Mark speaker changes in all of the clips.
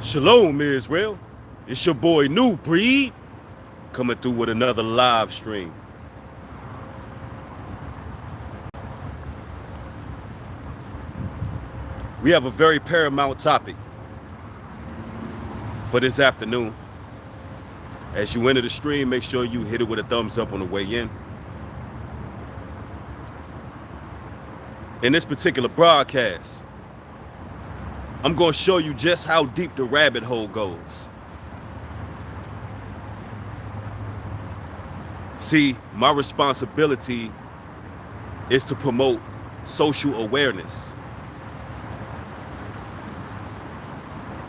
Speaker 1: Shalom, Israel. It's your boy Nubreed coming through with another live stream. We have a very paramount topic for this afternoon. As you enter the stream, make sure you hit it with a thumbs up on the way in. In this particular broadcast, I'm going to show you just how deep the rabbit hole goes. See, my responsibility is to promote social awareness.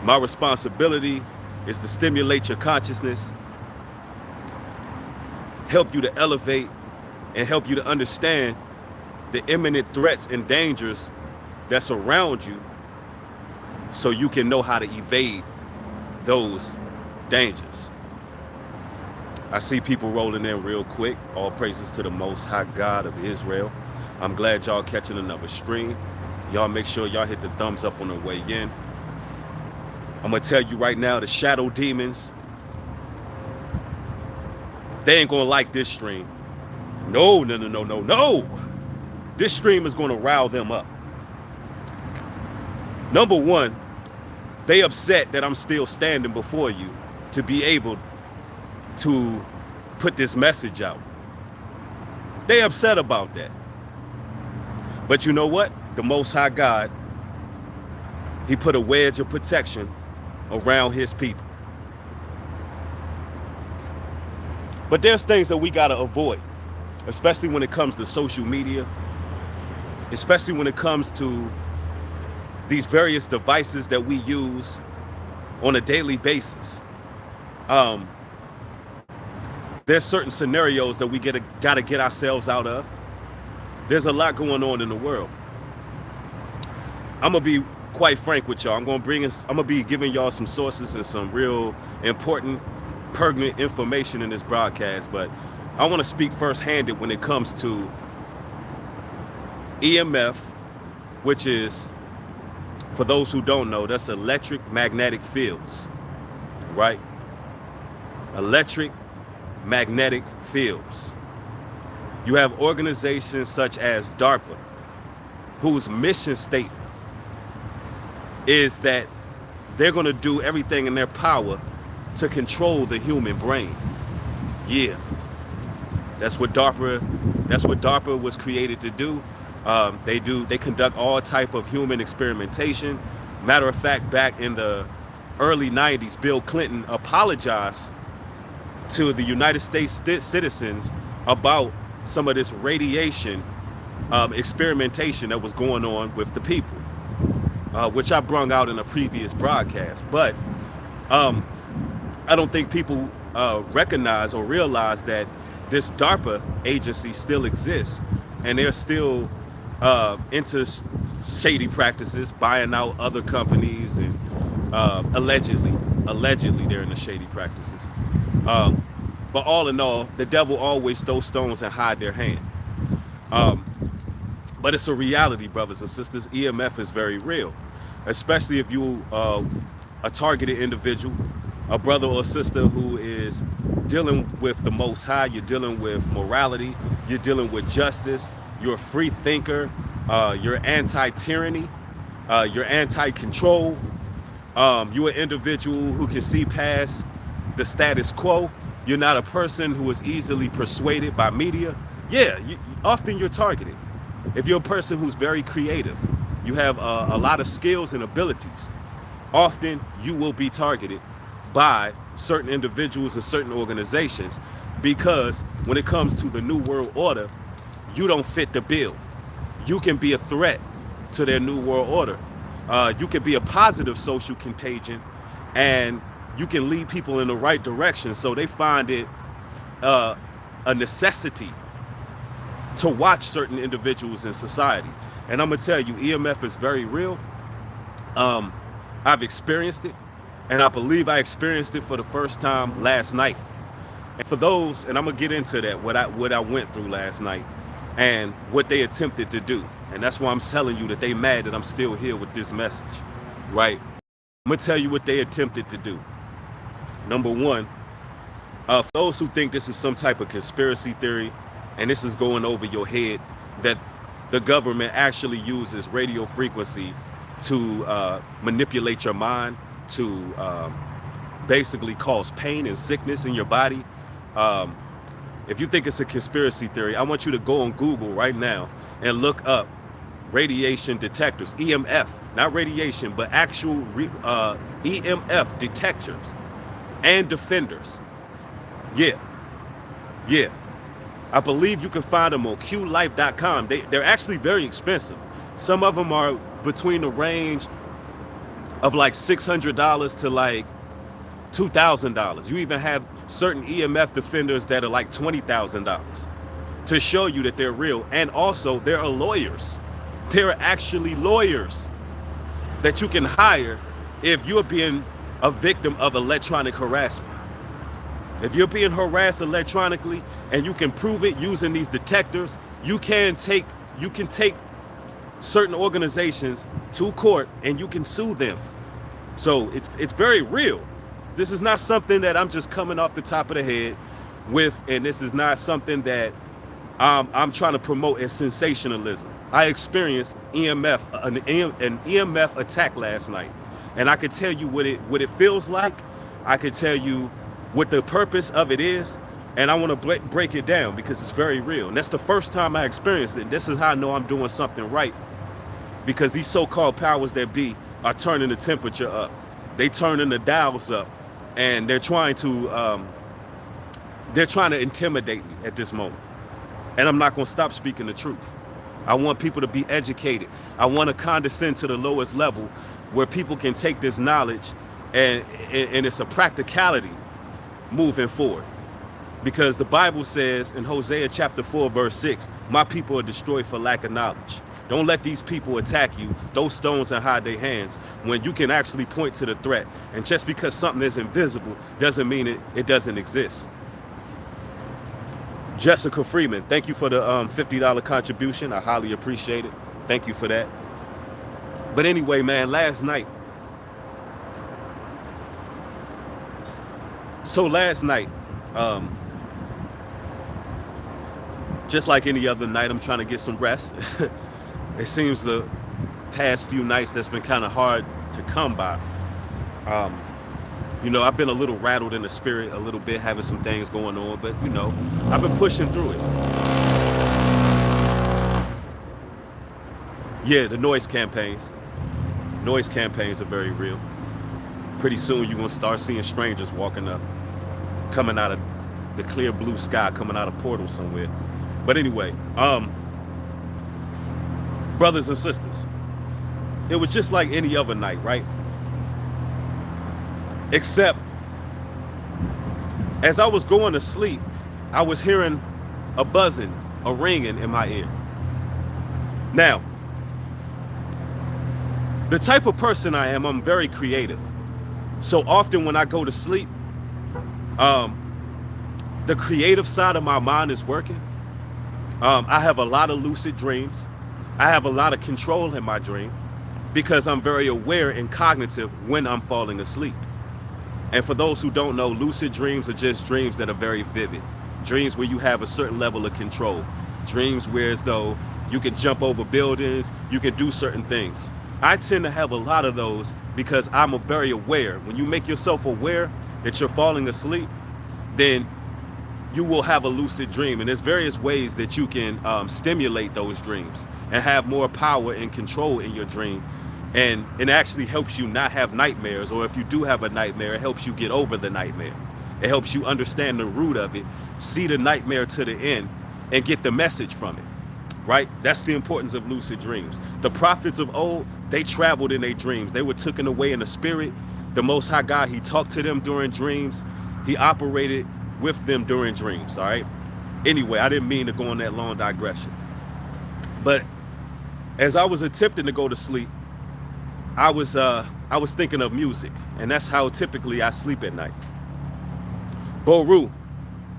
Speaker 1: My responsibility is to stimulate your consciousness, help you to elevate, and help you to understand the imminent threats and dangers that surround you, so you can know how to evade those dangers. I see people rolling in real quick. All praises to the Most High God of Israel. I'm glad y'all catching another stream. Y'all make sure y'all hit the thumbs up on the way in. I'm gonna tell you right now, the shadow demons, they ain't gonna like this stream. No. This stream is gonna rile them up. Number one, they upset that I'm still standing before you to be able to put this message out. They upset about that. But you know what? The Most High God, he put a wedge of protection around his people. But there's things that we gotta avoid, especially when it comes to social media, especially when it comes to these various devices that we use on a daily basis. There's certain scenarios that we gotta get ourselves out of. There's a lot going on in the world. I'm gonna be quite frank with y'all. I'm gonna be giving y'all some sources and some real important, pertinent information in this broadcast, but I want to speak first-handed when it comes to EMF, which is, for those who don't know, that's electric magnetic fields, right? Electric magnetic fields. You have organizations such as DARPA, whose mission statement is that they're going to do everything in their power to control the human brain. Yeah, that's what DARPA was created to do. They conduct all type of human experimentation. Matter of fact, back in the early 90s, Bill Clinton apologized to the United States citizens about some of this radiation experimentation that was going on with the people, which I brung out in a previous broadcast. But I don't think people recognize or realize that this DARPA agency still exists, and they're still into shady practices, buying out other companies, and allegedly they're into shady practices. But all in all, the devil always throw stones and hide their hand. But it's a reality, brothers and sisters. EMF is very real, especially if you a targeted individual, a brother or sister who is dealing with the Most High. You're dealing with morality. You're dealing with justice. You're a free thinker. You're anti-tyranny. You're anti-control. You're an individual who can see past the status quo. You're not a person who is easily persuaded by media. Yeah, often you're targeted. If you're a person who's very creative, you have a lot of skills and abilities, often you will be targeted by certain individuals and certain organizations, because when it comes to the New World Order, you don't fit the bill. You can be a threat to their New World Order. You can be a positive social contagion, and you can lead people in the right direction. So they find it a necessity to watch certain individuals in society. And I'm gonna tell you, EMF is very real. I've experienced it, and I believe I experienced it for the first time last night. And for those, and I'm gonna get into that, what I went through last night and what they attempted to do. And that's why I'm telling you that they mad that I'm still here with this message, right? I'm gonna tell you what they attempted to do. Number one, for those who think this is some type of conspiracy theory and this is going over your head, that the government actually uses radio frequency to manipulate your mind, to basically cause pain and sickness in your body. If you think it's a conspiracy theory, I want you to go on Google right now and look up radiation detectors, EMF, not radiation, but actual EMF detectors and defenders. Yeah. I believe you can find them on qlife.com. They're actually very expensive. Some of them are between the range of like $600 to like $2,000. You even have certain EMF defenders that are like $20,000 to show you that they're real. And also there are lawyers. There are actually lawyers that you can hire if you're being a victim of electronic harassment. If you're being harassed electronically and you can prove it using these detectors, you can take certain organizations to court and you can sue them. So it's very real. This is not something that I'm just coming off the top of the head with, and this is not something that I'm trying to promote as sensationalism. I experienced an EMF attack last night, and I could tell you what it feels like. I could tell you what the purpose of it is, and I want to break it down because it's very real. And that's the first time I experienced it. This is how I know I'm doing something right, because these so-called powers that be are turning the temperature up. They turning the dials up, and they're trying to intimidate me at this moment. And I'm not going to stop speaking the truth. I want people to be educated. I want to condescend to the lowest level where people can take this knowledge and it's a practicality moving forward. Because the Bible says in Hosea chapter 4, verse 6, my people are destroyed for lack of knowledge. Don't let these people attack you, throw stones and hide their hands, when you can actually point to the threat. And just because something is invisible doesn't mean it doesn't exist. Jessica Freeman, thank you for the $50 contribution. I highly appreciate it. Thank you for that. But anyway, man, last night. Just like any other night, I'm trying to get some rest. It seems the past few nights that's been kind of hard to come by. You know, I've been a little rattled in the spirit a little bit, having some things going on, but you know, I've been pushing through it. Yeah, the noise campaigns. Noise campaigns are very real. Pretty soon you're gonna start seeing strangers walking up, coming out of the clear blue sky, coming out of portals somewhere. But anyway, brothers and sisters, it was just like any other night, right? Except as I was going to sleep, I was hearing a buzzing, a ringing in my ear. Now, the type of person I am, I'm very creative. So often when I go to sleep, the creative side of my mind is working. I have a lot of lucid dreams. I have a lot of control in my dream because I'm very aware and cognitive when I'm falling asleep. And for those who don't know, lucid dreams are just dreams that are very vivid. Dreams where you have a certain level of control. Dreams where as though you can jump over buildings, you can do certain things. I tend to have a lot of those because I'm very aware. When you make yourself aware that you're falling asleep, then you will have a lucid dream. And there's various ways that you can stimulate those dreams and have more power and control in your dream. And it actually helps you not have nightmares, or if you do have a nightmare, it helps you get over the nightmare. It helps you understand the root of it, see the nightmare to the end, and get the message from it, right? That's the importance of lucid dreams. The prophets of old, they traveled in their dreams. They were taken away in the spirit. The Most High God, he talked to them during dreams. He operated with them during dreams, all right? Anyway, I didn't mean to go on that long digression. But as I was attempting to go to sleep, I was thinking of music, and that's how typically I sleep at night. Boru,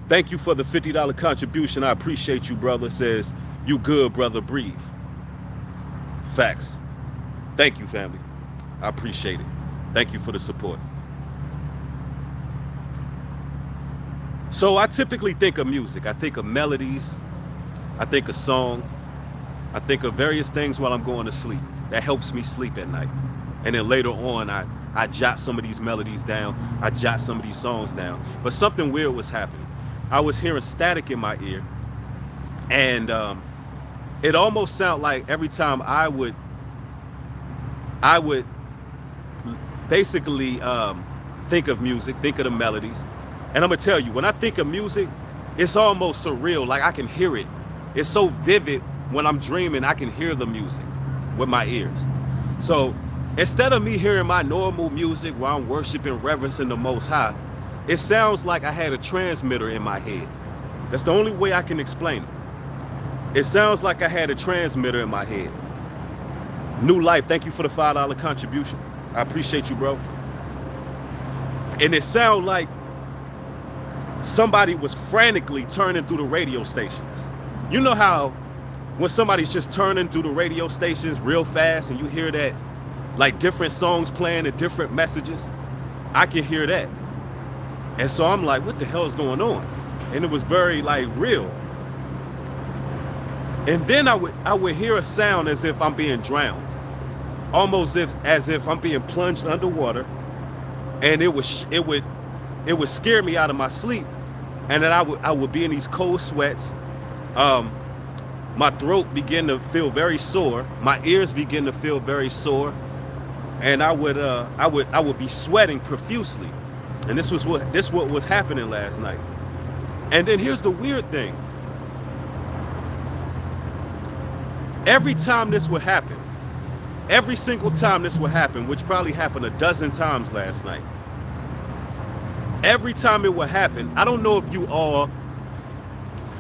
Speaker 1: thank you for the $50 contribution. I appreciate you, brother. Says, you good, brother, breathe. Facts. Thank you, family. I appreciate it. Thank you for the support. So I typically think of music. I think of melodies. I think of song. I think of various things while I'm going to sleep. That helps me sleep at night. And then later on, I jot some of these melodies down. I jot some of these songs down. But something weird was happening. I was hearing static in my ear. And it almost sounded like every time I would basically think of music, think of the melodies. And I'm gonna tell you, when I think of music, it's almost surreal. Like I can hear it. It's so vivid when I'm dreaming, I can hear the music with my ears. So instead of me hearing my normal music where I'm worshiping, reverencing the Most High, it sounds like I had a transmitter in my head. That's the only way I can explain it. It sounds like I had a transmitter in my head. New Life, thank you for the $5 contribution. I appreciate you, bro. And it sounded like somebody was frantically turning through the radio stations. You know how when somebody's just turning through the radio stations real fast and you hear that, like different songs playing and different messages? I can hear that. And so I'm like, what the hell is going on? And it was very like real. And then I would hear a sound as if I'm being drowned. Almost as if I'm being plunged underwater. And it would scare me out of my sleep. And then I would be in these cold sweats. My throat began to feel very sore. My ears begin to feel very sore. And I would be sweating profusely. And this what was happening last night. And then here's the weird thing. Every time this would happen, every single time this would happen, which probably happened a dozen times last night. Every time it would happen, I don't know if you all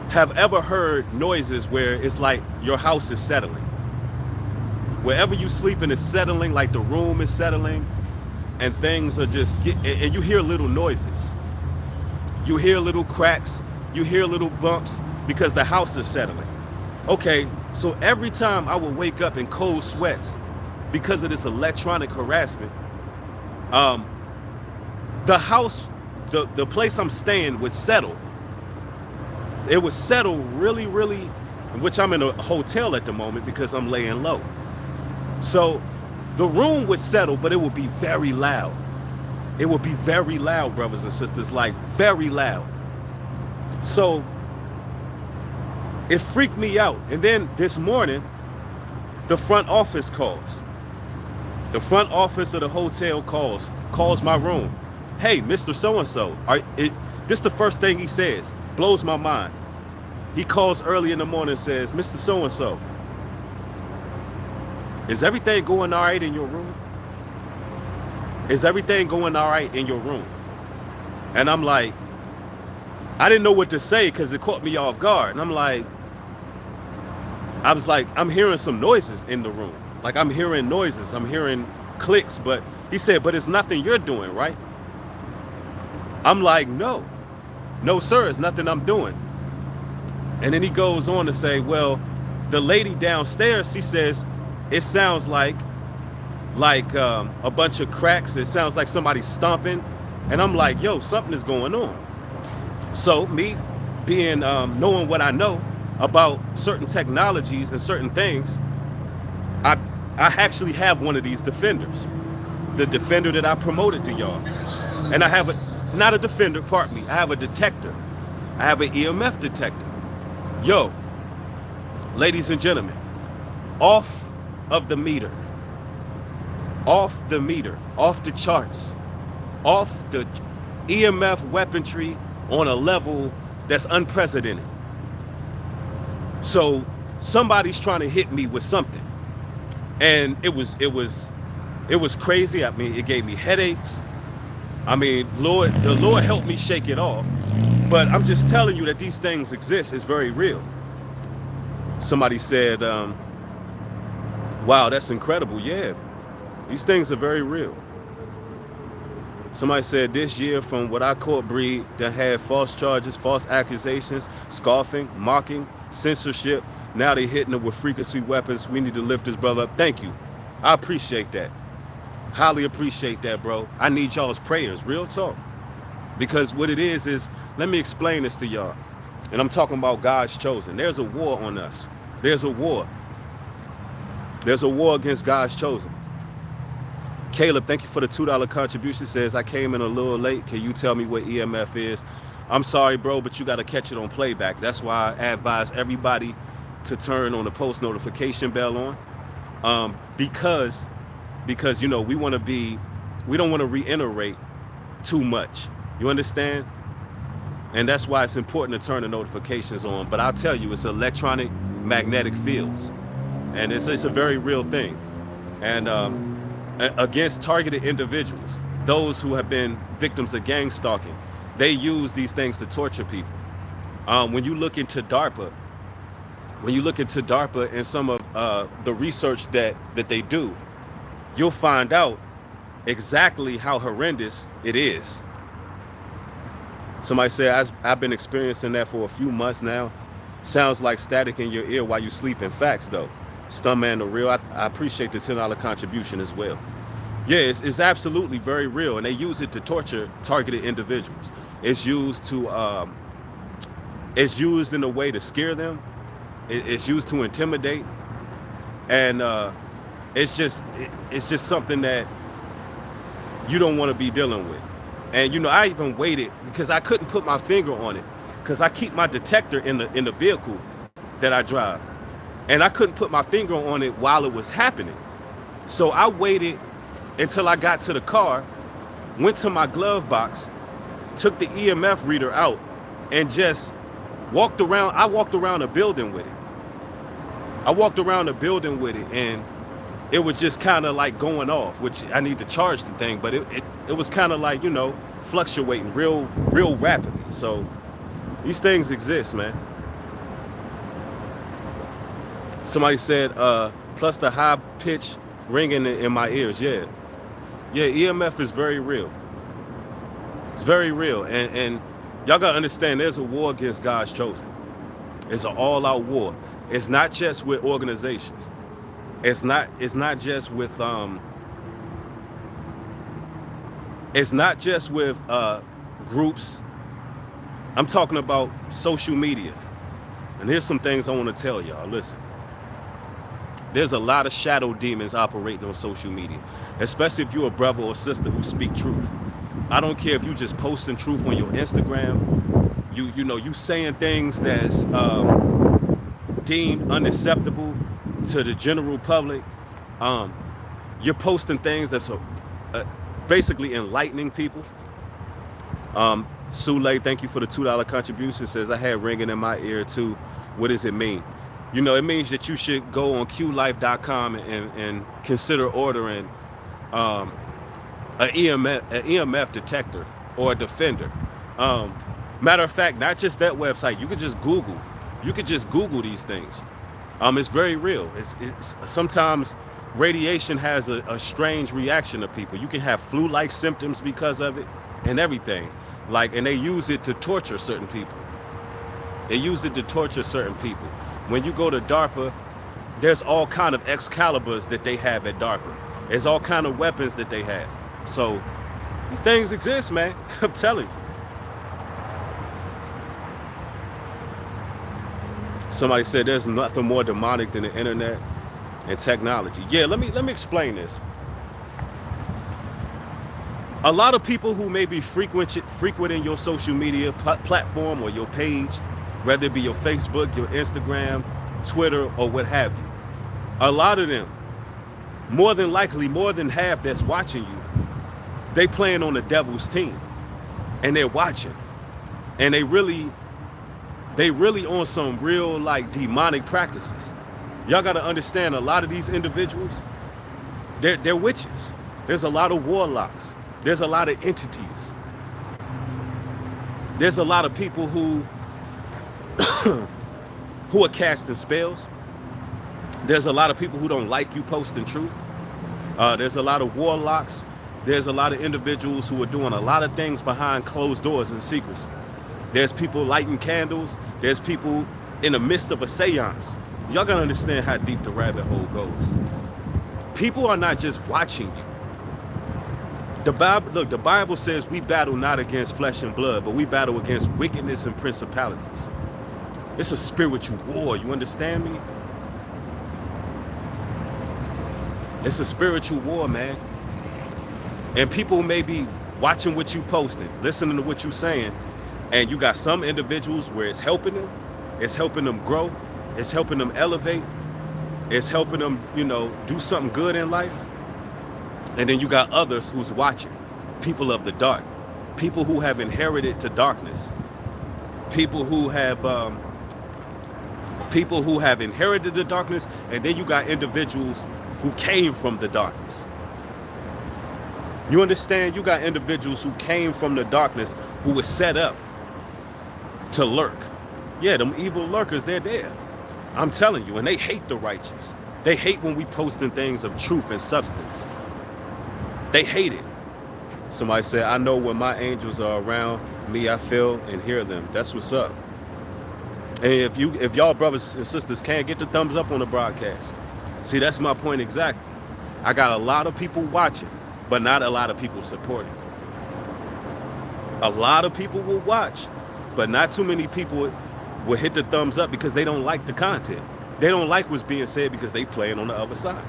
Speaker 1: have ever heard noises where it's like your house is settling. Wherever you sleeping is settling, like the room is settling, and things are just and you hear little noises. You hear little cracks, you hear little bumps because the house is settling. Okay, so every time I would wake up in cold sweats because of this electronic harassment, the house, the place I'm staying would settle. It would settle really, really, which I'm in a hotel at the moment because I'm laying low. So the room would settle, but it would be very loud. It would be very loud, brothers and sisters, like very loud. So it freaked me out. And then this morning, the front office calls. The front office of the hotel calls my room. Hey, Mr. So-and-so, this is the first thing he says. Blows my mind. He calls early in the morning and says, Mr. So-and-so, is everything going all right in your room? Is everything going all right in your room? And I'm like, I didn't know what to say because it caught me off guard. And I was like, I'm hearing some noises in the room. Like I'm hearing noises, I'm hearing clicks, but he said, but it's nothing you're doing, right? I'm like, no, sir, it's nothing I'm doing. And then he goes on to say, well, the lady downstairs, she says, it sounds like a bunch of cracks. It sounds like somebody's stomping. And I'm like, yo, something is going on. So me being, knowing what I know about certain technologies and certain things, I actually have one of these defenders, the defender that I promoted to y'all. And I have not a defender, pardon me, I have a detector. I have an EMF detector. Yo, ladies and gentlemen, off of the meter, off the charts, off the EMF weaponry on a level that's unprecedented. So somebody's trying to hit me with something. And it was crazy. I mean, it gave me headaches. I mean, the Lord helped me shake it off. But I'm just telling you that these things exist. It's very real. Somebody said, wow, that's incredible. Yeah, these things are very real. Somebody said this year from what I caught breed that had false charges, false accusations, scoffing, mocking, censorship. Now they hitting them with frequency weapons. We need to lift this brother up. Thank you. I appreciate that. Highly appreciate that, bro. I need y'all's prayers, real talk. Because what it is, let me explain this to y'all. And I'm talking about God's chosen. There's a war on us. There's a war. There's a war against God's chosen. Caleb, thank you for the $2 contribution. Says, I came in a little late. Can you tell me what EMF is? I'm sorry, bro, but you got to catch it on playback. That's why I advise everybody to turn on the post notification bell on. Because you know, we don't want to reiterate too much. You understand? And that's why it's important to turn the notifications on. But I'll tell you, it's electronic magnetic fields. And it's a very real thing. And against targeted individuals, those who have been victims of gang stalking, they use these things to torture people. When you look into DARPA, and some of the research that they do, you'll find out exactly how horrendous it is. Somebody said, I've been experiencing that for a few months now. Sounds like static in your ear while you sleep. In facts, though. Stuntman the real. I appreciate the $10 contribution as well. Yeah, it's absolutely very real, and they use it to torture targeted individuals. It's used in a way to scare them. It's used to intimidate, and it's just something that you don't want to be dealing with. And you know, I even waited because I couldn't put my finger on it because I keep my detector in the vehicle that I drive, and I couldn't put my finger on it while it was happening. So I waited until I got to the car, went to my glove box, took the EMF reader out, and just walked around. I walked around a building with it. And it was just kind of like going off, which I need to charge the thing, but it was kind of like, you know, fluctuating real rapidly. So these things exist, man. Somebody said, plus the high pitch ringing in my ears. Yeah, EMF is very real. It's very real. And y'all gotta understand, there's a war against God's chosen. It's an all-out war. It's not just with organizations. It's not just with groups. I'm talking about social media. And here's some things I want to tell y'all. Listen. There's a lot of shadow demons operating on social media, especially if you're a brother or sister who speak truth. I don't care if you just posting truth on your Instagram, you saying things that's deemed unacceptable to the general public. You're posting things that's basically enlightening people. Sule, thank you for the $2 contribution. Says, I had ringing in my ear too. What does it mean? You know, it means that you should go on qlife.com and consider ordering an EMF detector or a defender. Matter of fact, not just that website. You could just Google these things. It's very real. It's sometimes radiation has a strange reaction to people. You can have flu-like symptoms because of it and everything. And they use it to torture certain people. When you go to DARPA, there's all kind of Excaliburs that they have at DARPA. There's all kind of weapons that they have. So these things exist, man. I'm telling you. Somebody said there's nothing more demonic than the internet and technology. Yeah, let me explain this. A lot of people who may be frequenting your social media platform or your page, whether it be your Facebook, your Instagram, Twitter, or what have you. A lot of them, more than likely, more than half that's watching you, they playing on the devil's team. And they're watching. And they really on some real demonic practices. Y'all gotta understand, a lot of these individuals, they're witches. There's a lot of warlocks. There's a lot of entities. There's a lot of people who are casting spells. There's a lot of people who don't like you posting truth. There's a lot of warlocks. There's a lot of individuals who are doing a lot of things behind closed doors in secrecy. There's people lighting candles. There's people in the midst of a seance. Y'all gotta understand how deep the rabbit hole goes. People are not just watching you. The Bible says we battle not against flesh and blood, but we battle against wickedness and principalities. It's a spiritual war, you understand me? It's a spiritual war, man. And people may be watching what you posting, listening to what you saying, and you got some individuals where it's helping them grow, it's helping them elevate, it's helping them, you know, do something good in life. And then you got others who's watching, people of the dark, people who have inherited to darkness, people who have inherited the darkness, and then you got individuals who came from the darkness. You understand? You got individuals who came from the darkness who were set up to lurk. Yeah, them evil lurkers, they're there. I'm telling you, and they hate the righteous. They hate when we posting things of truth and substance. They hate it. Somebody said, I know when my angels are around me, I feel and hear them. That's what's up. And if y'all brothers and sisters can't get the thumbs up on the broadcast, see, that's my point exactly. I got a lot of people watching, but not a lot of people supporting. A lot of people will watch, but not too many people will hit the thumbs up because they don't like the content. They don't like what's being said because they playing on the other side.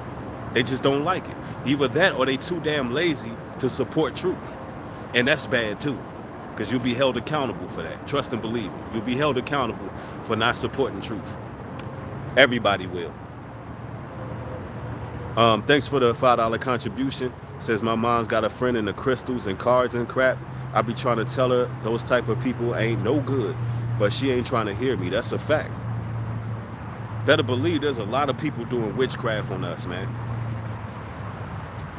Speaker 1: They just don't like it. Either that or they too damn lazy to support truth. And that's bad too, because you'll be held accountable for that. Trust and believe me. You'll be held accountable for not supporting truth. Everybody will. Thanks for the $5 contribution. Says my mom's got a friend in the crystals and cards and crap. I be trying to tell her those type of people ain't no good, but she ain't trying to hear me. That's a fact. Better believe there's a lot of people doing witchcraft on us, man.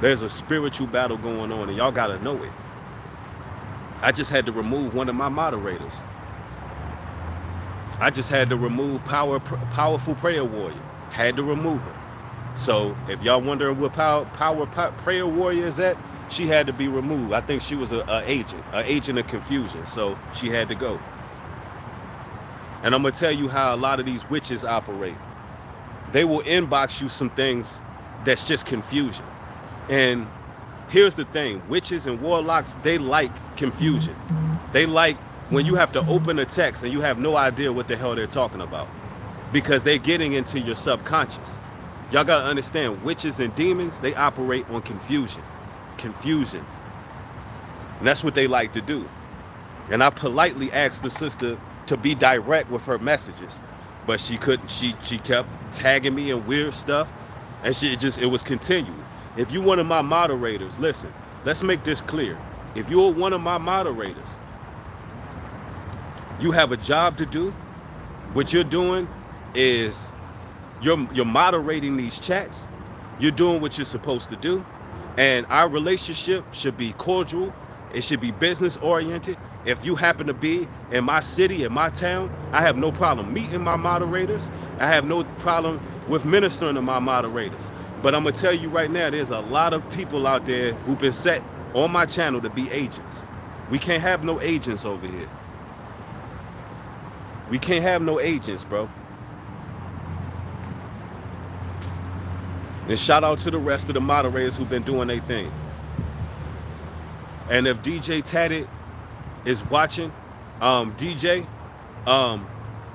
Speaker 1: There's a spiritual battle going on, and y'all gotta know it. I just had to remove one of my moderators. I just had to remove Powerful Prayer Warrior. Had to remove her. So if y'all wondering what Prayer Warrior is at, she had to be removed. I think she was an agent of confusion. So she had to go. And I'm gonna tell you how a lot of these witches operate. They will inbox you some things that's just confusion. And here's the thing, witches and warlocks, they like confusion. They like when you have to open a text and you have no idea what the hell they're talking about, because they're getting into your subconscious. Y'all gotta understand, witches and demons, they operate on confusion. Confusion. And that's what they like to do. And I politely asked the sister to be direct with her messages, but she couldn't. She kept tagging me in weird stuff, and it was continuing. If you one of my moderators, listen, let's make this clear. If you're one of my moderators, you have a job to do. What you're doing is you're moderating these chats. You're doing what you're supposed to do. And our relationship should be cordial. It should be business oriented. If you happen to be in my city, in my town, I have no problem meeting my moderators. I have no problem with ministering to my moderators. But I'm gonna tell you right now, there's a lot of people out there who've been set on my channel to be agents. We can't have no agents over here. We can't have no agents, bro. And shout out to the rest of the moderators who've been doing their thing. And if DJ Tatted is watching, DJ,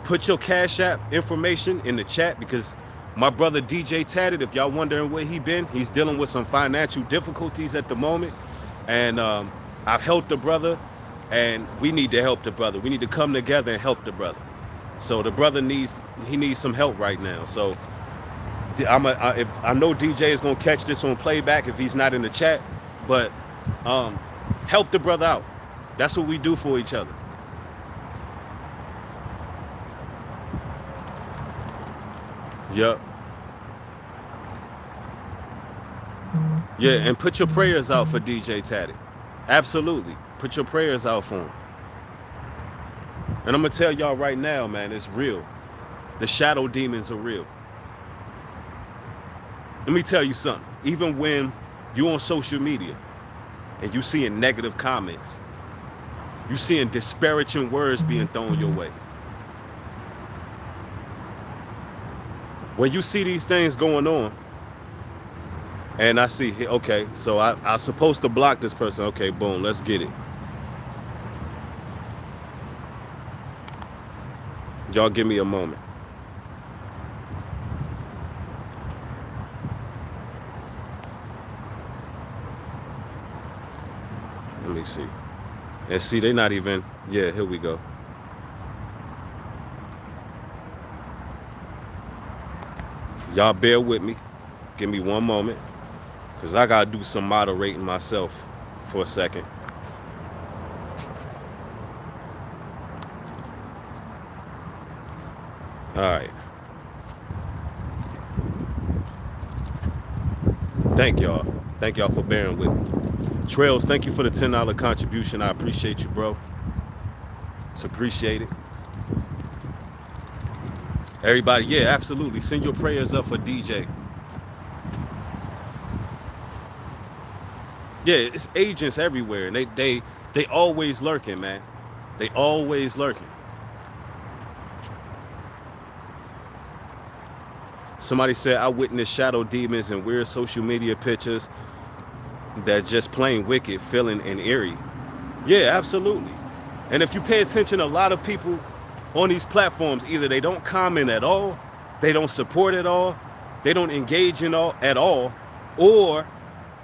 Speaker 1: put your Cash App information in the chat, because my brother DJ Tatted, if y'all wondering where he been, he's dealing with some financial difficulties at the moment. And I've helped the brother, and we need to help the brother. We need to come together and help the brother. So the brother needs some help right now. So I know DJ is gonna catch this on playback if he's not in the chat, but help the brother out. That's what we do for each other. Yep. Yeah, and put your prayers out for DJ Tatted. Absolutely. Put your prayers out for him. And I'm going to tell y'all right now, man, it's real. The shadow demons are real. Let me tell you something. Even when you're on social media and you seeing negative comments, you seeing disparaging words being thrown your way. When you see these things going on, And I see, okay, so I'm supposed to block this person. Okay, boom, let's get it. Y'all give me a moment. Let me see. And see, they're not even, yeah, here we go. Y'all bear with me. Give me one moment. Because I got to do some moderating myself for a second. All right. Thank y'all. Thank y'all for bearing with me. Trails, thank you for the $10 contribution. I appreciate you, bro. It's appreciated. Everybody, yeah, absolutely. Send your prayers up for DJ. Yeah, it's agents everywhere, and they always lurking, man. They always lurking. Somebody said, I witnessed shadow demons and weird social media pictures that just plain wicked, feeling and eerie. Yeah, absolutely. And if you pay attention, a lot of people on these platforms, either they don't comment at all, they don't support at all, they don't engage at all, or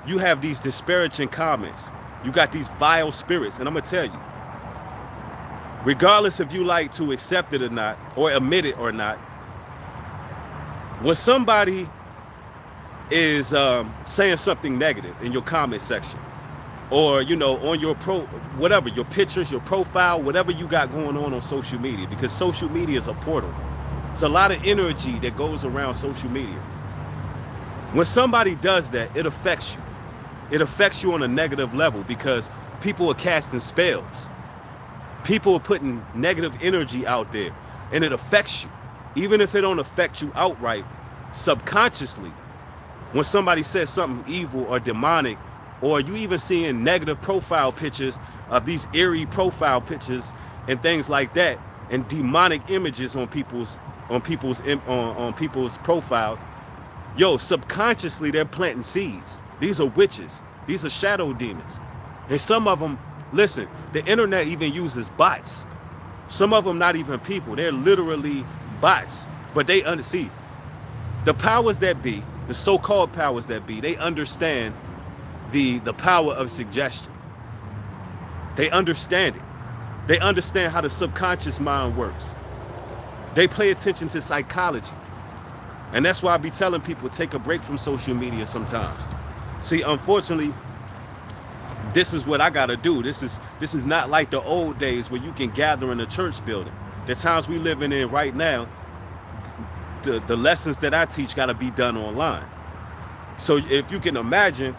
Speaker 1: you have these disparaging comments. You got these vile spirits, and I'm gonna tell you, regardless if you like to accept it or not, or admit it or not, when somebody is saying something negative in your comment section, or on your whatever, your pictures, your profile, whatever you got going on social media, because social media is a portal. It's a lot of energy that goes around social media. When somebody does that, it affects you. It affects you on a negative level, because people are casting spells. People are putting negative energy out there, and it affects you. Even if it don't affect you outright, subconsciously, when somebody says something evil or demonic, or you even seeing negative profile pictures of these eerie profile pictures and things like that, and demonic images on people's profiles, yo, subconsciously they're planting seeds. These are witches. These are shadow demons. And some of them, listen, the internet even uses bots. Some of them not even people. They're literally bots. But they see, the powers that be, the so-called powers that be, they understand the power of suggestion. They understand it. They understand how the subconscious mind works. They pay attention to psychology. And that's why I be telling people, take a break from social media sometimes. See, unfortunately, this is what I gotta do. This is not like the old days where you can gather in a church building. The times we living in right now, the lessons that I teach gotta be done online. So if you can imagine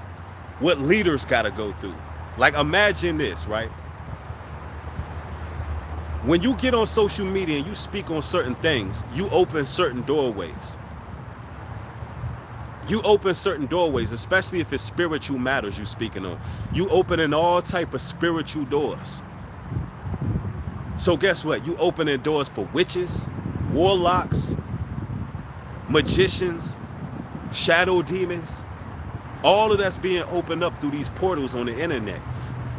Speaker 1: what leaders gotta go through. Like, imagine this, right? When you get on social media and you speak on certain things, you open certain doorways. You open certain doorways, especially if it's spiritual matters you're speaking on. You opening all type of spiritual doors. So guess what? You opening doors for witches, warlocks, magicians, shadow demons. All of that's being opened up through these portals on the internet.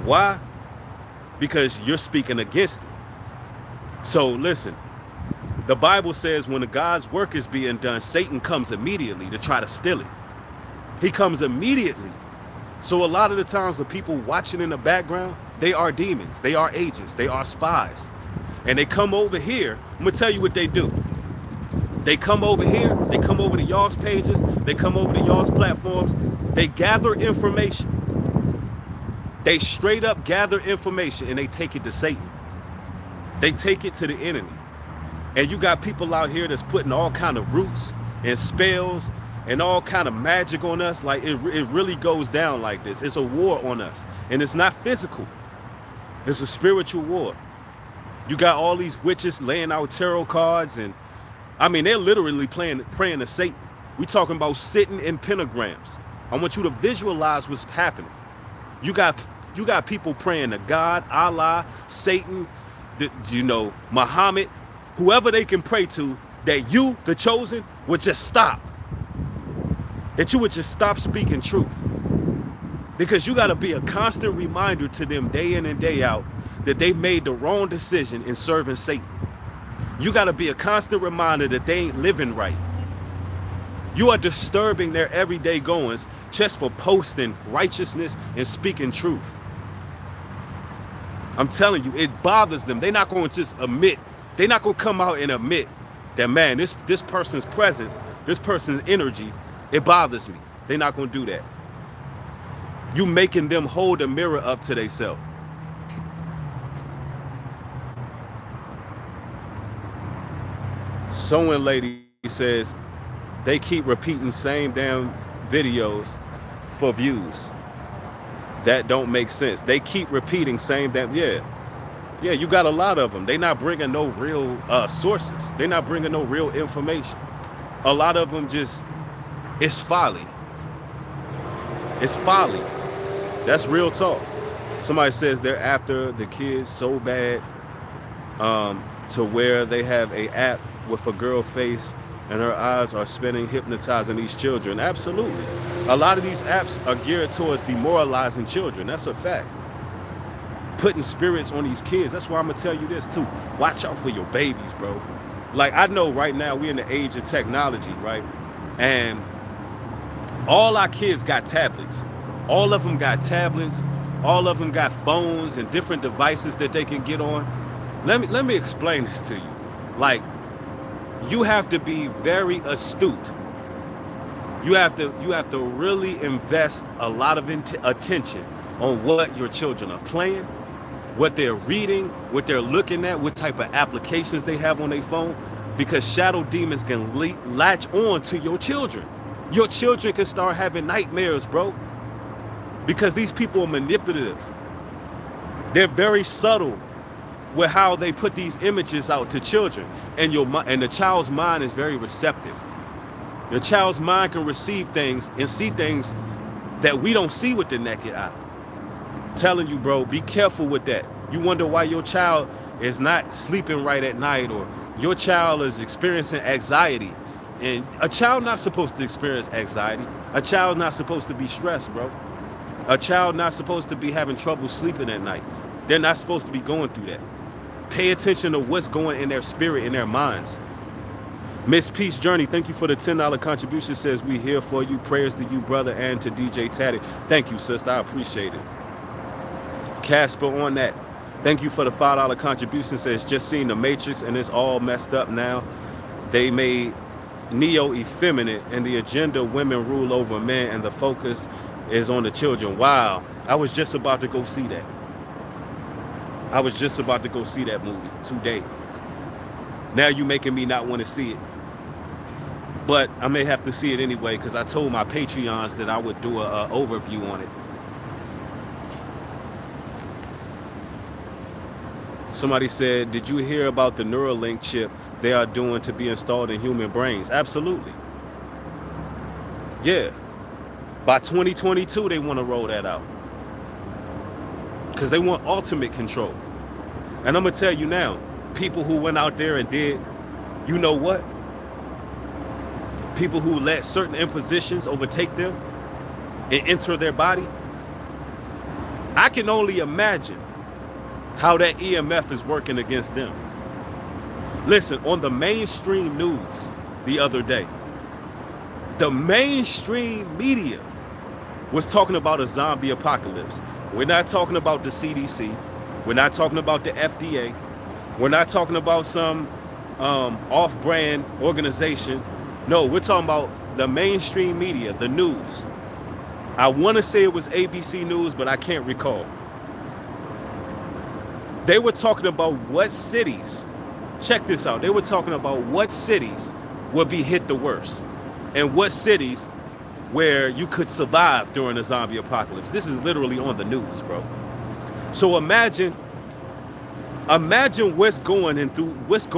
Speaker 1: Why? Because you're speaking against it. So listen, the Bible says when the God's work is being done, Satan comes immediately to try to steal it. He comes immediately. So a lot of the times the people watching in the background, they are demons, they are agents, they are spies. And they come over here, I'm gonna tell you what they do. They come over here, they come over to y'all's pages, they come over to y'all's platforms, they gather information. They straight up gather information and they take it to Satan. They take it to the enemy. And you got people out here that's putting all kind of roots and spells and all kind of magic on us. Like it really goes down like this. It's a war on us. And it's not physical. It's a spiritual war. You got all these witches laying out tarot cards, and I mean, they're literally praying to Satan. We talking about sitting in pentagrams. I want you to visualize what's happening. You got people praying to God, Allah, Satan, Muhammad, whoever they can pray to, that you, the chosen, would just stop. that you would just stop speaking truth. Because you got to be a constant reminder to them day in and day out that they made the wrong decision in serving Satan. You got to be a constant reminder that they ain't living right. You are disturbing their everyday goings just for posting righteousness and speaking truth. I'm telling you, it bothers them. They're not going to just admit. They're not going to come out and admit that, man, this person's presence, this person's energy, it bothers me. They're not going to do that. You making them hold a mirror up to themselves. Sewing lady says they keep repeating same damn videos for views. That don't make sense. They keep repeating same damn, yeah, you got a lot of them. They not bringing no real sources. They not bringing no real information. A lot of them just, it's folly. It's folly. That's real talk. Somebody says they're after the kids so bad to where they have a app with a girl face and her eyes are spinning, hypnotizing these children. Absolutely. A lot of these apps are geared towards demoralizing children. That's a fact. Putting spirits on these kids. That's why I'm gonna tell you this too. Watch out for your babies, bro. Like, I know right now we're in the age of technology, right? And all our kids got tablets. All of them got tablets. All of them got phones and different devices that they can get on. Let me explain this to you. Like, you have to be very astute. You have to really invest a lot of attention on what your children are playing, what they're reading, what they're looking at, what type of applications they have on their phone, because shadow demons can latch on to your children. Your children can start having nightmares, bro, because these people are manipulative. They're very subtle with how they put these images out to children, and the child's mind is very receptive. Your child's mind can receive things and see things that we don't see with the naked eye. I'm telling you, bro, be careful with that. You wonder why your child is not sleeping right at night, or your child is experiencing anxiety. And a child not supposed to experience anxiety. A child not supposed to be stressed, bro. A child not supposed to be having trouble sleeping at night. They're not supposed to be going through that. Pay attention to what's going in their spirit, in their minds. Miss Peace Journey, thank you for the $10 contribution. Says we here for you. Prayers to you, brother, and to DJ Tatty. Thank you, sister. I appreciate it. Casper on that. Thank you for the $5 contribution. Says just seen the Matrix and it's all messed up now. They made Neo effeminate and the agenda women rule over men and the focus is on the children. Wow. I was just about to go see that. I was just about to go see that movie today. Now you making me not want to see it. But I may have to see it anyway because I told my Patreons that I would do an overview on it. Somebody said, did you hear about the Neuralink chip they are doing to be installed in human brains? Absolutely. Yeah. By 2022, they want to roll that out. Because they want ultimate control. And I'm going to tell you now, people who went out there and did, you know what? People who let certain impositions overtake them and enter their body. I can only imagine how that EMF is working against them. Listen, on the mainstream news the other day, the mainstream media was talking about a zombie apocalypse. We're not talking about the CDC. We're not talking about the FDA. We're not talking about some off-brand organization. No, we're talking about the mainstream media, the news. I want to say it was ABC News, but I can't recall. They were talking about what cities, check this out, they were talking about what cities would be hit the worst and what cities where you could survive during a zombie apocalypse. This is literally on the news, bro. So imagine what's going in through, what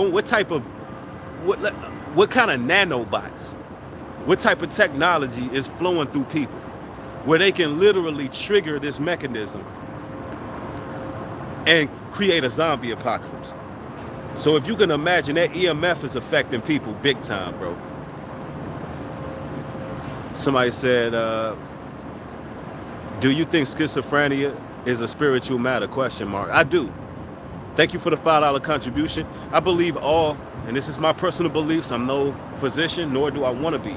Speaker 1: kind of nanobots, what type of technology is flowing through people where they can literally trigger this mechanism and create a zombie apocalypse. So if you can imagine, that EMF is affecting people big time, bro. Somebody said, do you think schizophrenia is a spiritual matter? Question mark. I do. Thank you for the $5 contribution. I believe all, and this is my personal beliefs, I'm no physician, nor do I want to be.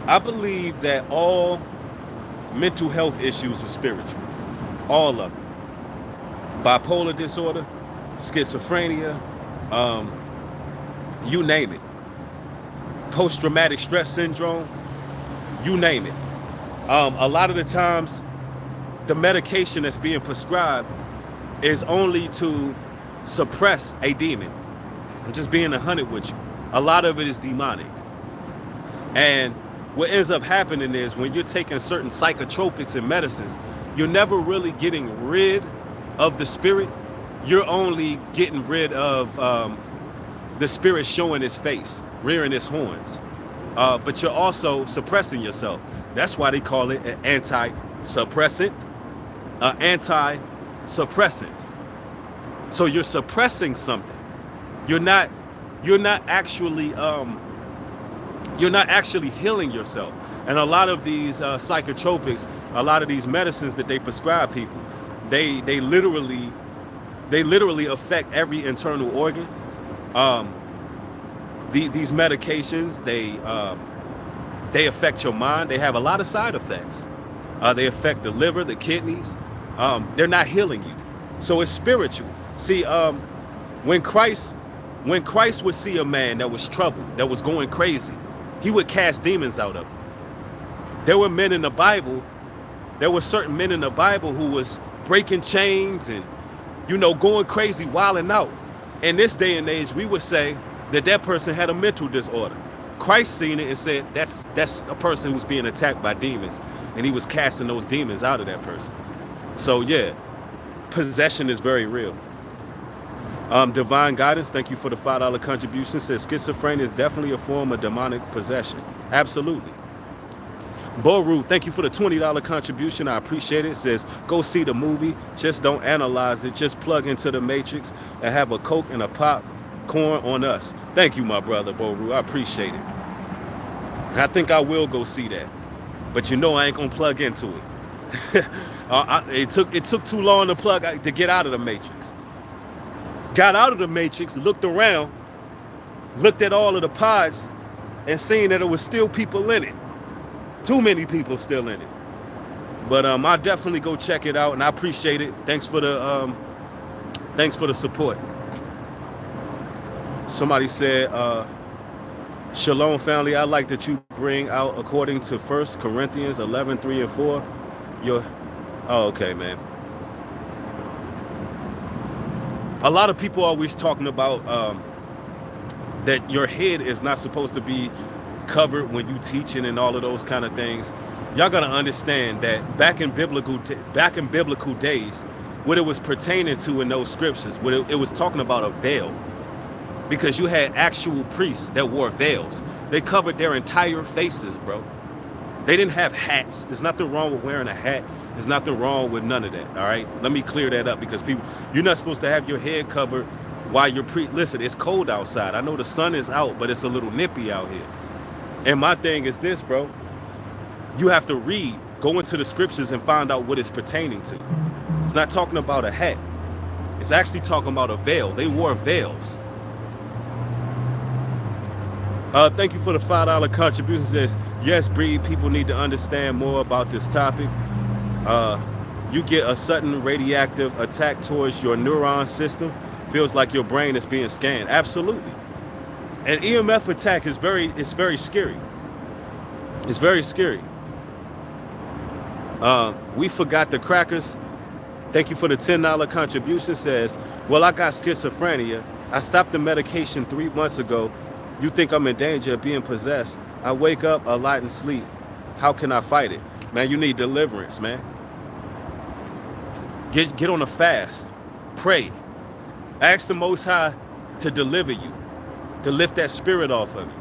Speaker 1: I believe that all mental health issues are spiritual. All of them. Bipolar disorder, schizophrenia, you name it. Post-traumatic stress syndrome, you name it. A lot of the times, the medication that's being prescribed is only to suppress a demon. I'm just being 100 with you. A lot of it is demonic. And what ends up happening is when you're taking certain psychotropics and medicines, you're never really getting rid of the spirit. You're only getting rid of the spirit showing its face, rearing its horns. But you're also suppressing yourself. That's why they call it an anti-suppressant. So you're suppressing something. You're not actually healing yourself. And a lot of these psychotropics, a lot of these medicines that they prescribe people, they literally affect every internal organ. These medications, they affect your mind. They have a lot of side effects. They affect the liver, the kidneys. They're not healing you. So it's spiritual. See, when Christ would see a man that was troubled, that was going crazy, he would cast demons out of him. There were men in the Bible, there were certain men in the Bible who was breaking chains and, going crazy, wilding out. In this day and age, we would say that person had a mental disorder. Christ seen it and said, that's a person who's being attacked by demons. And he was casting those demons out of that person. So yeah, possession is very real. Divine Guidance, thank you for the $5 contribution. Says schizophrenia is definitely a form of demonic possession. Absolutely. Boru, thank you for the $20 contribution. I appreciate it. Says go see the movie. Just don't analyze it. Just plug into the Matrix and have a Coke and a popcorn on us. Thank you, my brother Boru. I appreciate it. And I think I will go see that. But I ain't gonna plug into it. It took too long to get out of the Matrix. Got out of the Matrix, looked around, looked at all of the pods, and seen that there was still people in it. Too many people still in it. But I'll definitely go check it out, and I appreciate it. Thanks for the support. Somebody said, Shalom family, I like that you bring out according to 1 Corinthians 11, 3 and 4. Oh, okay, man. A lot of people always talking about that your head is not supposed to be covered when you teaching and all of those kind of things. Y'all gotta understand that back in biblical days, what it was pertaining to in those scriptures, it was talking about a veil, because you had actual priests that wore veils. They covered their entire faces, bro. They didn't have hats. There's nothing wrong with wearing a hat. There's nothing wrong with none of that, all right? Let me clear that up, because you're not supposed to have your head covered while you're listen, it's cold outside. I know the sun is out, but it's a little nippy out here. And my thing is this, bro. You have to go into the scriptures and find out what it's pertaining to. It's not talking about a hat. It's actually talking about a veil. They wore veils. Thank you for the $5 contribution. Says, yes, Breed, people need to understand more about this topic. You get a sudden radioactive attack towards your neuron system. Feels like your brain is being scanned. Absolutely. An EMF attack is very scary. It's very scary. We forgot the crackers. Thank you for the $10 contribution. Says, well, I got schizophrenia. I stopped the medication 3 months ago. You think I'm in danger of being possessed? I wake up a lot and sleep. How can I fight it? Man, you need deliverance, man. Get on a fast. Pray. Ask the Most High to deliver you, to lift that spirit off of you.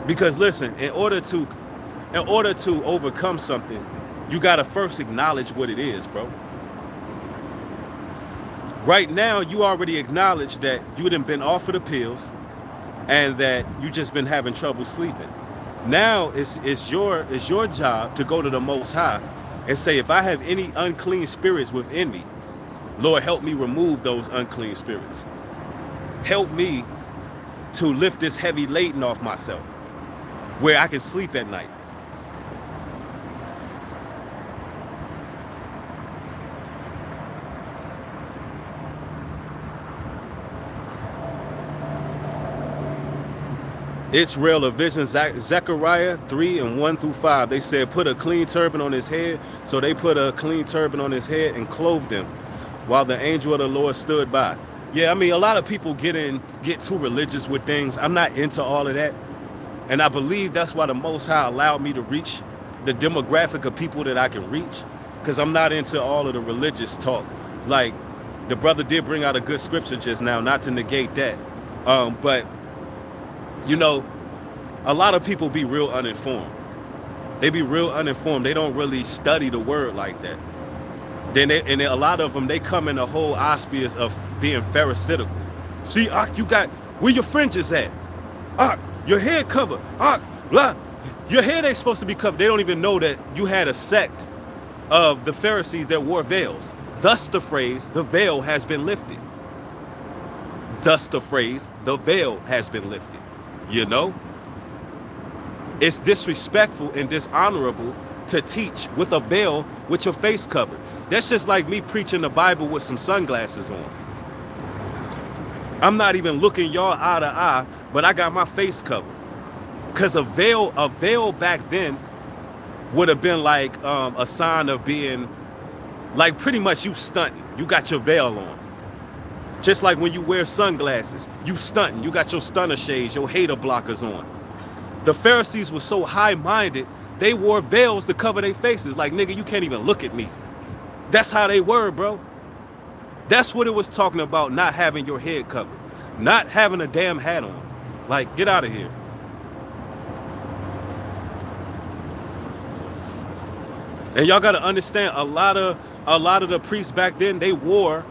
Speaker 1: Because listen, in order to overcome something, you gotta first acknowledge what it is, bro. Right now, you already acknowledge that you done been offered the pills, and that you just been having trouble sleeping. Now it's your job to go to the Most High and say, if I have any unclean spirits within me, Lord, help me remove those unclean spirits. Help me to lift this heavy laden off myself where I can sleep at night. It's real. A vision, Zechariah 3:1-5. They said, put a clean turban on his head. So they put a clean turban on his head and clothed him while the angel of the Lord stood by. Yeah, I mean, a lot of people get too religious with things. I'm not into all of that. And I believe that's why the Most High allowed me to reach the demographic of people that I can reach, because I'm not into all of the religious talk. Like, the brother did bring out a good scripture just now, not to negate that. But you know, a lot of people be real uninformed. They be real uninformed. They don't really study the word like that. Then a lot of them, they come in the whole auspice of being pharisaical. See, you got, where your fringes at? Your head covered. Blah. Your head ain't supposed to be covered. They don't even know that you had a sect of the Pharisees that wore veils. Thus the phrase, the veil has been lifted. Thus the phrase, the veil has been lifted. You know, it's disrespectful and dishonorable to teach with a veil with your face covered. That's just like me preaching the Bible with some sunglasses on. I'm not even looking y'all eye to eye, but I got my face covered. Because a veil back then would have been like a sign of being, like, pretty much you stunting. You got your veil on. Just like when you wear sunglasses, you stunting. You got your stunner shades, your hater blockers on. The Pharisees were so high-minded, they wore veils to cover their faces. Like, nigga, you can't even look at me. That's how they were, bro. That's what it was talking about, not having your head covered. Not having a damn hat on. Like, get out of here. And y'all got to understand, a lot of the priests back then, they wore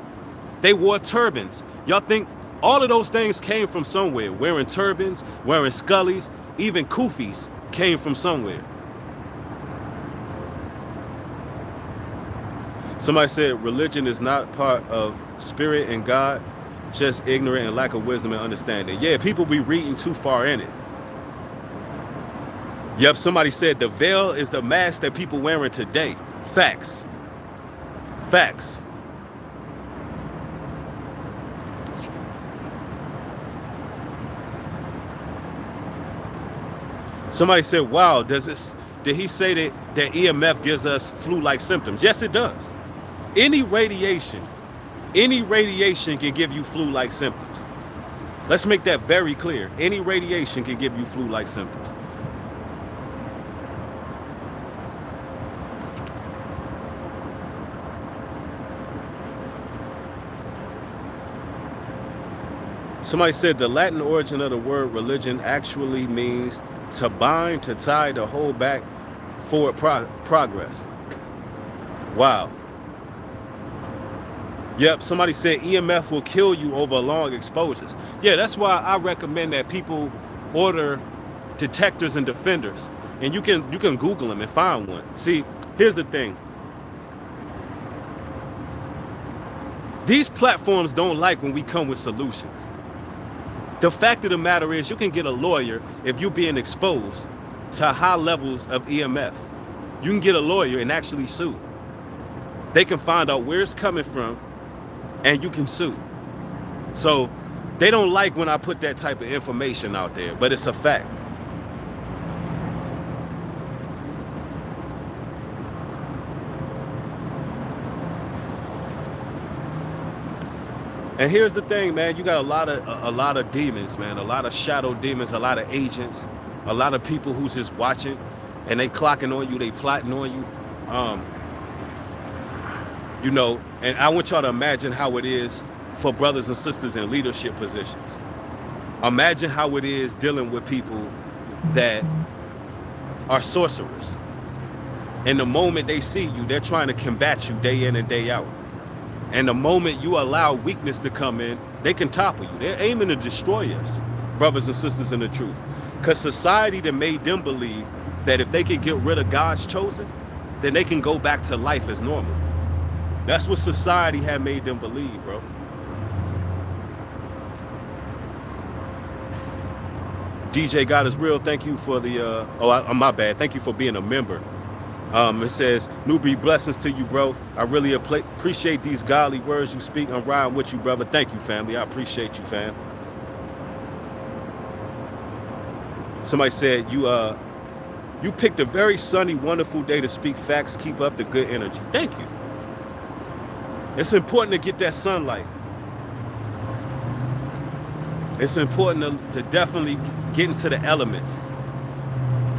Speaker 1: turbans. Y'all think all of those things came from somewhere. Wearing turbans, wearing scullies, even kufis came from somewhere. Somebody said religion is not part of spirit and God, just ignorant and lack of wisdom and understanding. Yeah, people be reading too far in it. Yep, somebody said the veil is the mask that people wearing today. Facts. Facts. Somebody said, wow, did he say that EMF gives us flu-like symptoms? Yes, it does. Any radiation can give you flu-like symptoms. Let's make that very clear. Any radiation can give you flu-like symptoms. Somebody said the Latin origin of the word religion actually means to bind, to tie, to hold back forward progress. Wow. Yep, somebody said EMF will kill you over long exposures. Yeah, that's why I recommend that people order detectors and defenders. And you can Google them and find one. See, here's the thing. These platforms don't like when we come with solutions. The fact of the matter is, you can get a lawyer if you're being exposed to high levels of EMF. You can get a lawyer and actually sue. They can find out where it's coming from and you can sue. So they don't like when I put that type of information out there, but it's a fact. And here's the thing, man, you got a lot of demons, man, a lot of shadow demons, a lot of agents, a lot of people who's just watching and they clocking on you, they plotting on you. You know, and I want y'all to imagine how it is for brothers and sisters in leadership positions. Imagine how it is dealing with people that are sorcerers. And the moment they see you, they're trying to combat you day in and day out. And the moment you allow weakness to come in, they can topple you. They're aiming to destroy us. brothers and sisters in the truth. Because society that made them believe that if they could get rid of God's chosen, then they can go back to life as normal. That's what society had made them believe, bro. DJ God is real. Thank you for the, my bad. Thank you for being a member. It says, Nubreed, blessings to you, bro. I really appreciate these godly words you speak. I'm riding with you, brother. Thank you, family. I appreciate you, fam. Somebody said, you picked a very sunny, wonderful day to speak facts. Keep up the good energy. Thank you. It's important to get that sunlight. It's important to definitely get into the elements.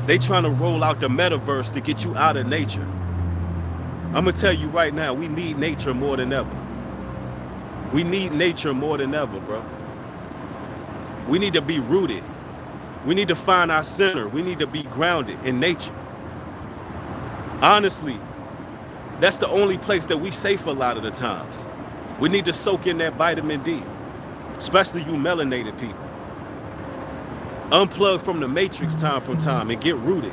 Speaker 1: They trying to roll out the metaverse to get you out of nature. I'm gonna tell you right now, we need nature more than ever. We need nature more than ever, bro. We need to be rooted. We need to find our center. We need to be grounded in nature. Honestly, that's the only place that we safe a lot of the times. We need to soak in that vitamin D, especially you melanated people. Unplug from the matrix time from time and get rooted.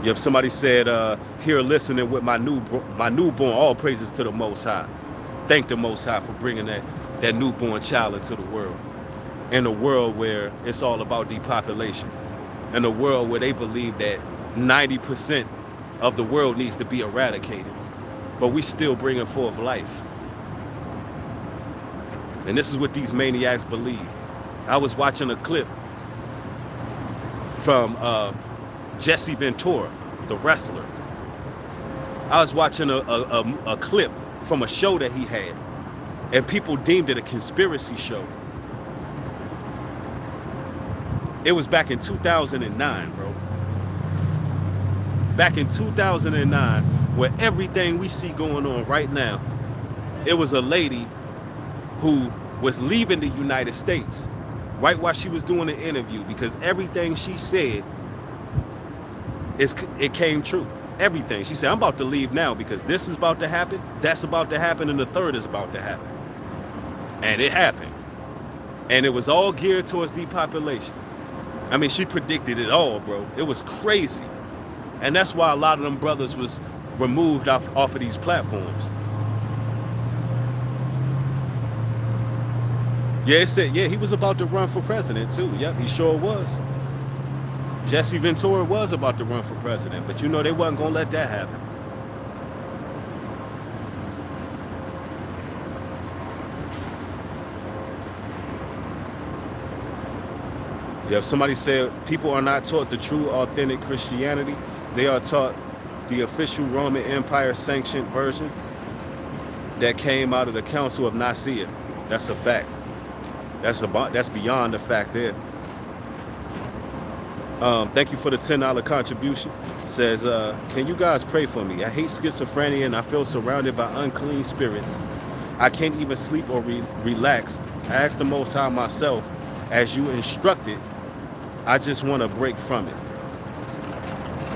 Speaker 1: Yep, somebody said, here listening with my newborn, all praises to the Most High. Thank the Most High for bringing that newborn child into the world. In a world where it's all about depopulation. In a world where they believe that 90% of the world needs to be eradicated. But we still bringing forth life. And this is what these maniacs believe. I was watching a clip from Jesse Ventura, the wrestler. I was watching a clip from a show that he had, and people deemed it a conspiracy show. It was back in 2009, bro. Back in 2009, where everything we see going on right now, it was a lady who was leaving the United States right while she was doing the interview, because everything she said, it came true. Everything. She said, I'm about to leave now because this is about to happen, that's about to happen, and the third is about to happen. And it happened. And it was all geared towards depopulation. I mean, she predicted it all, bro. It was crazy. And that's why a lot of them brothers was removed off of these platforms. Yeah, it said, yeah, he was about to run for president too. Yep, he sure was. Jesse Ventura was about to run for president, but you know they wasn't gonna let that happen. Yeah, somebody said people are not taught the true, authentic Christianity. They are taught the official Roman Empire sanctioned version that came out of the Council of Nicaea. That's a fact. That's beyond the fact there. Thank you for the $10 contribution. Says, can you guys pray for me? I hate schizophrenia and I feel surrounded by unclean spirits. I can't even sleep or relax. I asked the Most High myself, as you instructed. I just want to break from it.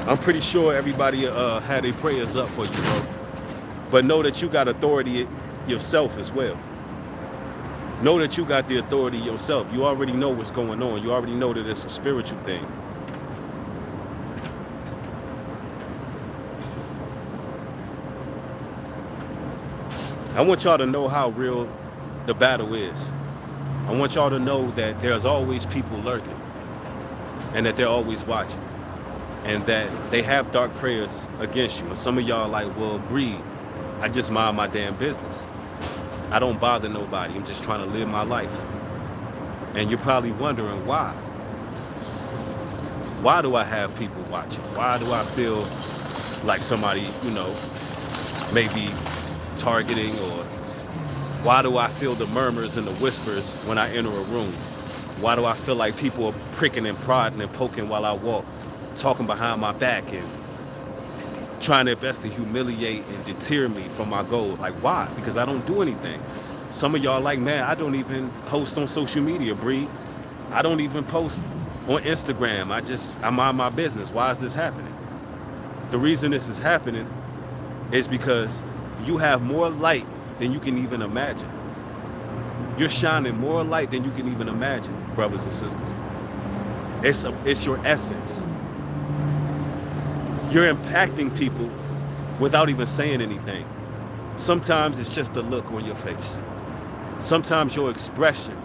Speaker 1: I'm pretty sure everybody had their prayers up for you, bro. But know that you got authority yourself as well. Know that you got the authority yourself. You already know what's going on. You already know that it's a spiritual thing. I want y'all to know how real the battle is. I want y'all to know that there's always people lurking and that they're always watching and that they have dark prayers against you. And some of y'all like, well, Breed, I just mind my damn business. I don't bother nobody. I'm just trying to live my life. And you're probably wondering why. Why do I have people watching? Why do I feel like somebody, you know, maybe targeting, or why do I feel the murmurs and the whispers when I enter a room? Why do I feel like people are pricking and prodding and poking while I walk, talking behind my back and trying their best to humiliate and deter me from my goal? Like, why? Because I don't do anything. Some of y'all like, man, I don't even post on social media, Breed. I don't even post on Instagram. I mind my business. Why is this happening? The reason this is happening is because you have more light than you can even imagine. You're shining more light than you can even imagine, brothers and sisters. It's your essence. You're impacting people without even saying anything. Sometimes it's just a look on your face. Sometimes your expression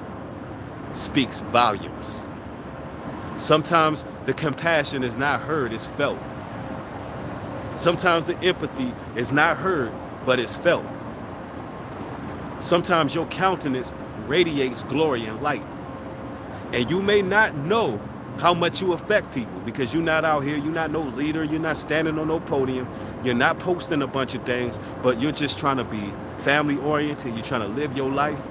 Speaker 1: speaks volumes. Sometimes the compassion is not heard, it's felt. Sometimes the empathy is not heard, but it's felt. Sometimes your countenance radiates glory and light. And you may not know how much you affect people because you're not out here, you're not no leader, you're not standing on no podium, you're not posting a bunch of things, but you're just trying to be family oriented, you're trying to live your life,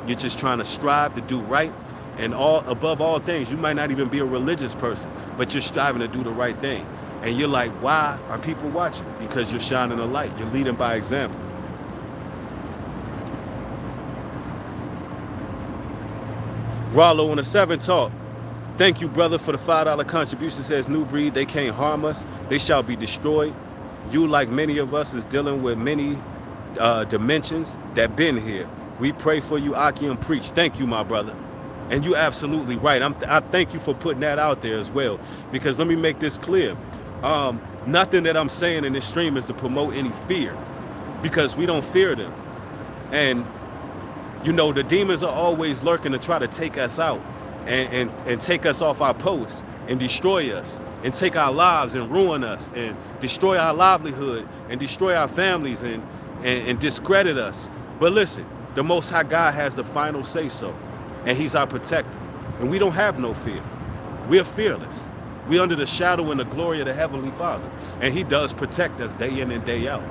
Speaker 1: you're just trying to strive to do right. And above all things, you might not even be a religious person, but you're striving to do the right thing. And you're like, why are people watching? Because you're shining a light, you're leading by example. Rollo on the 7 talk. Thank you, brother, for the $5 contribution. Says New Breed, they can't harm us. They shall be destroyed. You, like many of us, is dealing with many dimensions that been here. We pray for you, Aki, and preach. Thank you, my brother. And you're absolutely right. I thank you for putting that out there as well. Because let me make this clear. Nothing that I'm saying in this stream is to promote any fear. Because we don't fear them. And, you know, the demons are always lurking to try to take us out. And take us off our posts and destroy us and take our lives and ruin us and destroy our livelihood and destroy our families and discredit us. But listen, the Most High God has the final say so, and he's our protector. And we don't have no fear. We're fearless. We're under the shadow and the glory of the Heavenly Father, and he does protect us day in and day out.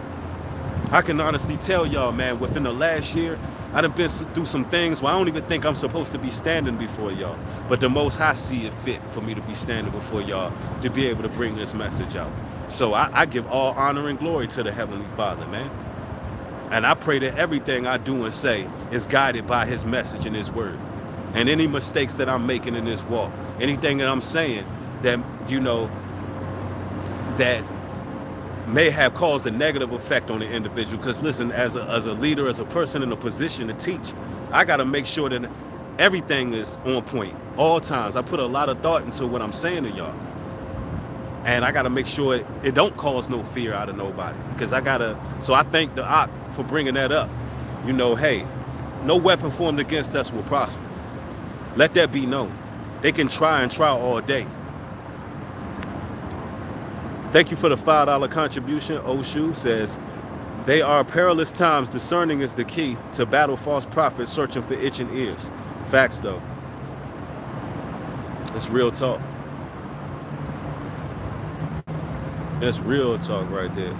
Speaker 1: I can honestly tell y'all, man, within the last year, I done been through some things where I don't even think I'm supposed to be standing before y'all. But the Most High see it fit for me to be standing before y'all to be able to bring this message out. So I give all honor and glory to the Heavenly Father, man. And I pray that everything I do and say is guided by his message and his word. And any mistakes that I'm making in this walk, anything that I'm saying that, you know, that may have caused a negative effect on the individual. Because listen, as a leader, as a person in a position to teach, I got to make sure that everything is on point all times. I put a lot of thought into what I'm saying to y'all, and I got to make sure it don't cause no fear out of nobody. Because so I thank the Ak for bringing that up. You know, hey, no weapon formed against us will prosper. Let that be known. They can try all day. Thank you for the $5 contribution. Oshu says, they are perilous times. Discerning is the key to battle false prophets searching for itching ears. Facts, though. It's real talk. That's real talk right there.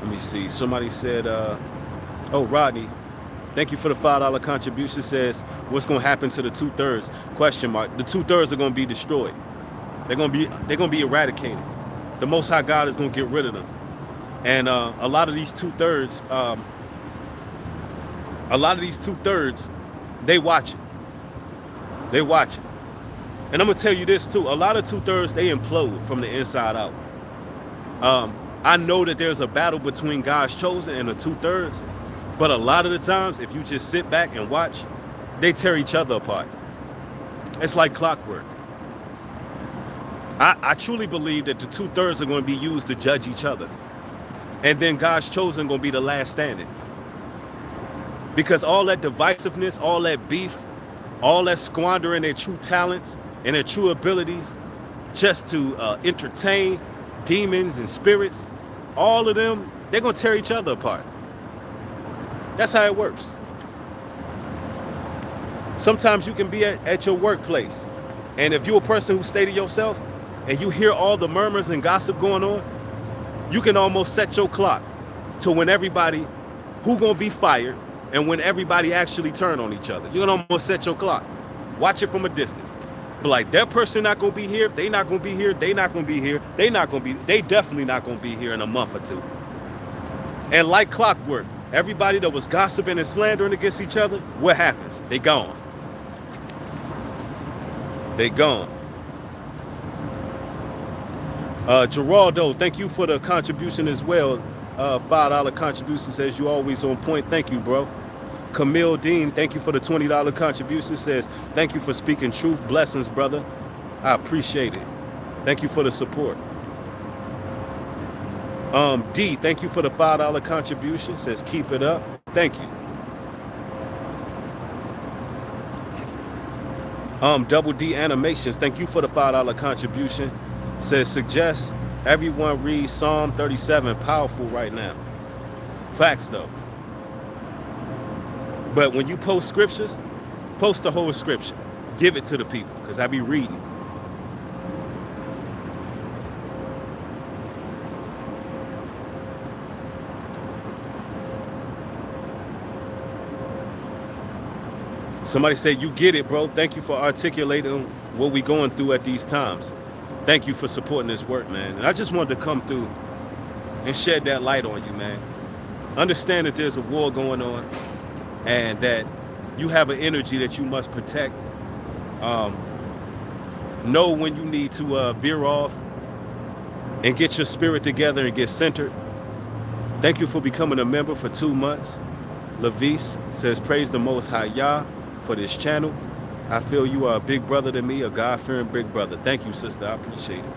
Speaker 1: Let me see. Somebody said, oh, Rodney, thank you for the $5 contribution. Says, what's going to happen to the 2/3? Question mark. The 2/3 are going to be destroyed. They're gonna be eradicated. The Most High God is gonna get rid of them. And a lot of these 2/3, they watch it. They watch it. And I'm gonna tell you this too. A lot of 2/3, they implode from the inside out. I know that there's a battle between God's chosen and the 2/3, but a lot of the times, if you just sit back and watch, they tear each other apart. It's like clockwork. I truly believe that the 2/3 are going to be used to judge each other. And then God's chosen going to be the last standing. Because all that divisiveness, all that beef, all that squandering their true talents and their true abilities just to entertain demons and spirits, all of them, they're going to tear each other apart. That's how it works. Sometimes you can be at your workplace, and if you're a person who stay to yourself, and you hear all the murmurs and gossip going on, you can almost set your clock to when everybody who gonna be fired and when everybody actually turn on each other. You can almost set your clock. Watch it from a distance. But like, that person not gonna be here, they not gonna be here, they not gonna be here, they definitely not gonna be here in a month or two. And like clockwork, everybody that was gossiping and slandering against each other, what happens? They gone. They gone. Geraldo, thank you for the contribution as well. $5 contribution, says you always on point. Thank you, bro. Camille Dean, thank you for the $20 contribution, says thank you for speaking truth. Blessings, brother. I appreciate it. Thank you for the support. D, thank you for the $5 contribution, says keep it up. Thank you. Double D Animations, thank you for the $5 contribution, says suggest everyone read Psalm 37, powerful right now. Facts though. But when you post scriptures, post the whole scripture. Give it to the people, because I be reading. Somebody said, you get it, bro. Thank you for articulating what we going through at these times. Thank you for supporting this work, man. And I just wanted to come through and shed that light on you, man. Understand that there's a war going on and that you have an energy that you must protect. Know when you need to veer off and get your spirit together and get centered. Thank you for becoming a member for 2 months. Lavis says, praise the Most High Yah for this channel. I feel you are a big brother to me, a God-fearing big brother. Thank you, sister. I appreciate it.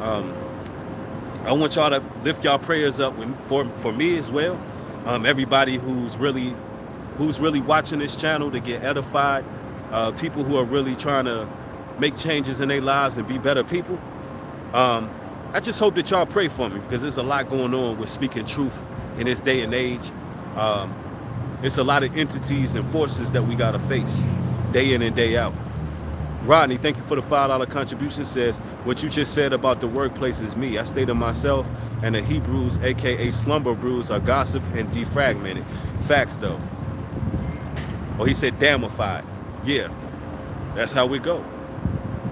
Speaker 1: I want y'all to lift y'all prayers up for me as well. Everybody who's really watching this channel to get edified. People who are really trying to make changes in their lives and be better people. I just hope that y'all pray for me, because there's a lot going on with speaking truth in this day and age. It's a lot of entities and forces that we got to face day in and day out. Rodney, thank you for the $5 contribution, says, what you just said about the workplace is me. I stay to myself, and the Hebrews, aka slumber brews, are gossip and defragmented. Facts though. Oh, he said damified. Yeah, that's how we go.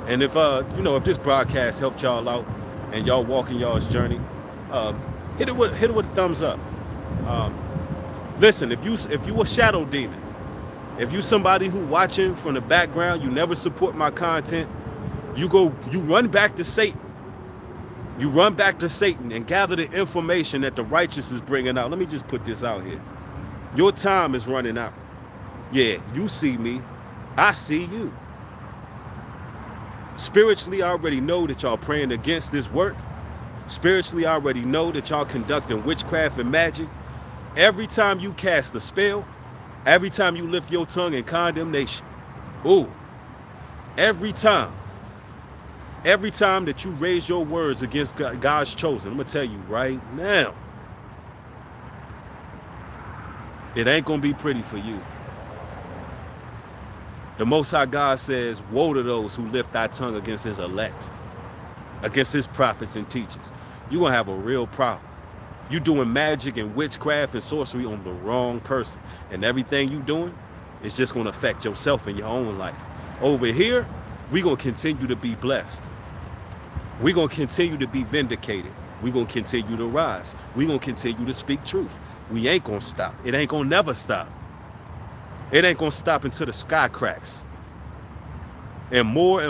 Speaker 1: And if if this broadcast helped y'all out and y'all walking y'all's journey, hit it with a thumbs up. Listen, if you a shadow demon, if you somebody who watching from the background, you never support my content, you run back to Satan. You run back to Satan and gather the information that the righteous is bringing out. Let me just put this out here. Your time is running out. Yeah, you see me, I see you. Spiritually, I already know that y'all praying against this work. Spiritually, I already know that y'all conducting witchcraft and magic. Every time you cast a spell, every time you lift your tongue in condemnation, every time that you raise your words against God's chosen, I'm gonna tell you right now, it ain't gonna be pretty for you. The Most High God says, woe to those who lift thy tongue against his elect, against his prophets and teachers. You're gonna have a real problem. You doing magic and witchcraft and sorcery on the wrong person. And everything you doing is just going to affect yourself in your own life. Over here, we're going to continue to be blessed. We're going to continue to be vindicated. We're going to continue to rise. We're going to continue to speak truth. We ain't going to stop. It ain't going to never stop. It ain't going to stop until the sky cracks. And more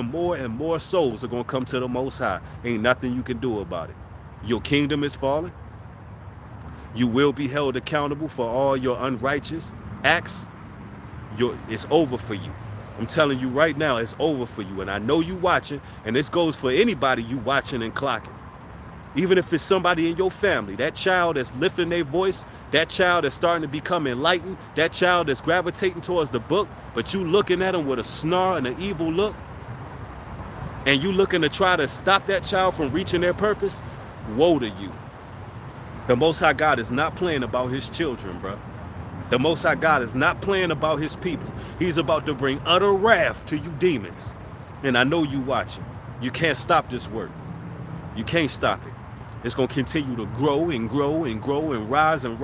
Speaker 1: souls are going to come to the Most High. Ain't nothing you can do about it. Your kingdom is falling. You will be held accountable for all your unrighteous acts. It's over for you. I'm telling you right now, it's over for you. And I know you watching, and this goes for anybody you watching and clocking. Even if it's somebody in your family, that child that's lifting their voice, that child that's starting to become enlightened, that child that's gravitating towards the book, but you looking at them with a snarl and an evil look, and you looking to try to stop that child from reaching their purpose, woe to you. The Most High God is not playing about his children, bro. The Most High God is not playing about his people. He's about to bring utter wrath to you demons. And I know you watching. You can't stop this work. You can't stop it. It's going to continue to grow and grow and grow and rise, and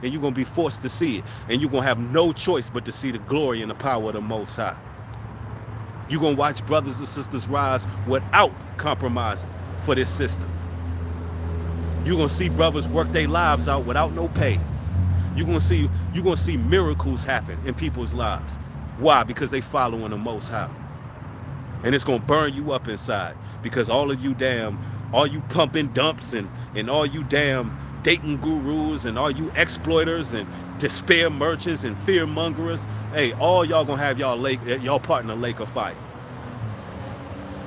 Speaker 1: you're going to be forced to see it. And you're going to have no choice but to see the glory and the power of the Most High. You're going to watch brothers and sisters rise without compromising for this system. You're gonna see brothers work their lives out without no pay. You're gonna see miracles happen in people's lives. Why? Because they following the Most High. And it's gonna burn you up inside, because all you pumping dumps and all you damn dating gurus and all you exploiters and despair merchants and fear mongerers, hey, all y'all gonna have y'all part in the lake of fire.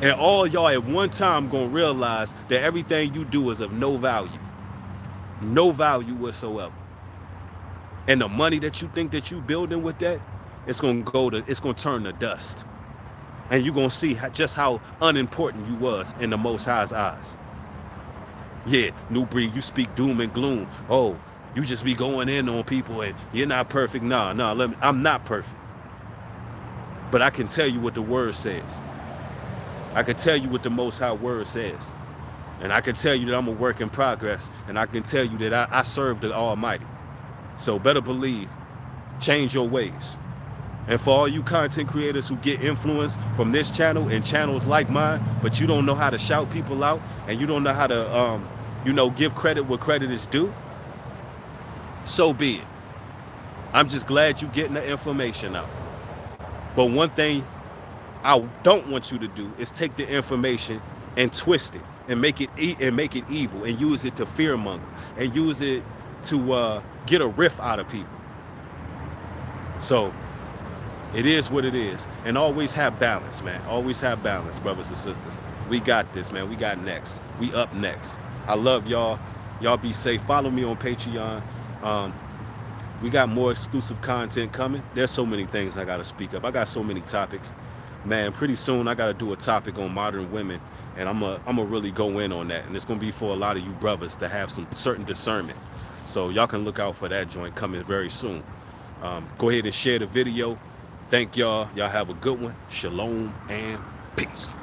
Speaker 1: And all y'all at one time gonna realize that everything you do is of no value. No value whatsoever. And the money that you think that you building with that, it's gonna turn to dust. And you're gonna see just how unimportant you was in the Most High's eyes. Yeah, New Breed, you speak doom and gloom. Oh, you just be going in on people and you're not perfect. Nah, I'm not perfect. But I can tell you what the word says. I can tell you what the Most High word says. And I can tell you that I'm a work in progress. And I can tell you that I serve the Almighty. So better believe, change your ways. And for all you content creators who get influence from this channel and channels like mine, but you don't know how to shout people out and you don't know how to, give credit where credit is due, so be it. I'm just glad you're getting the information out. But one thing I don't want you to do is take the information and twist it and make it evil and use it to fearmonger and use it to get a riff out of people. So it is what it is. And always have balance, man. Always have balance, brothers and sisters. We got this, man. We got next. We up next. I love y'all. Y'all be safe. Follow me on Patreon. We got more exclusive content coming. There's so many things I got to speak up. I got so many topics. Man, pretty soon I got to do a topic on modern women. And I'm gonna really go in on that. And it's going to be for a lot of you brothers to have some certain discernment. So y'all can look out for that joint coming very soon. Go ahead and share the video. Thank y'all. Y'all have a good one. Shalom and peace.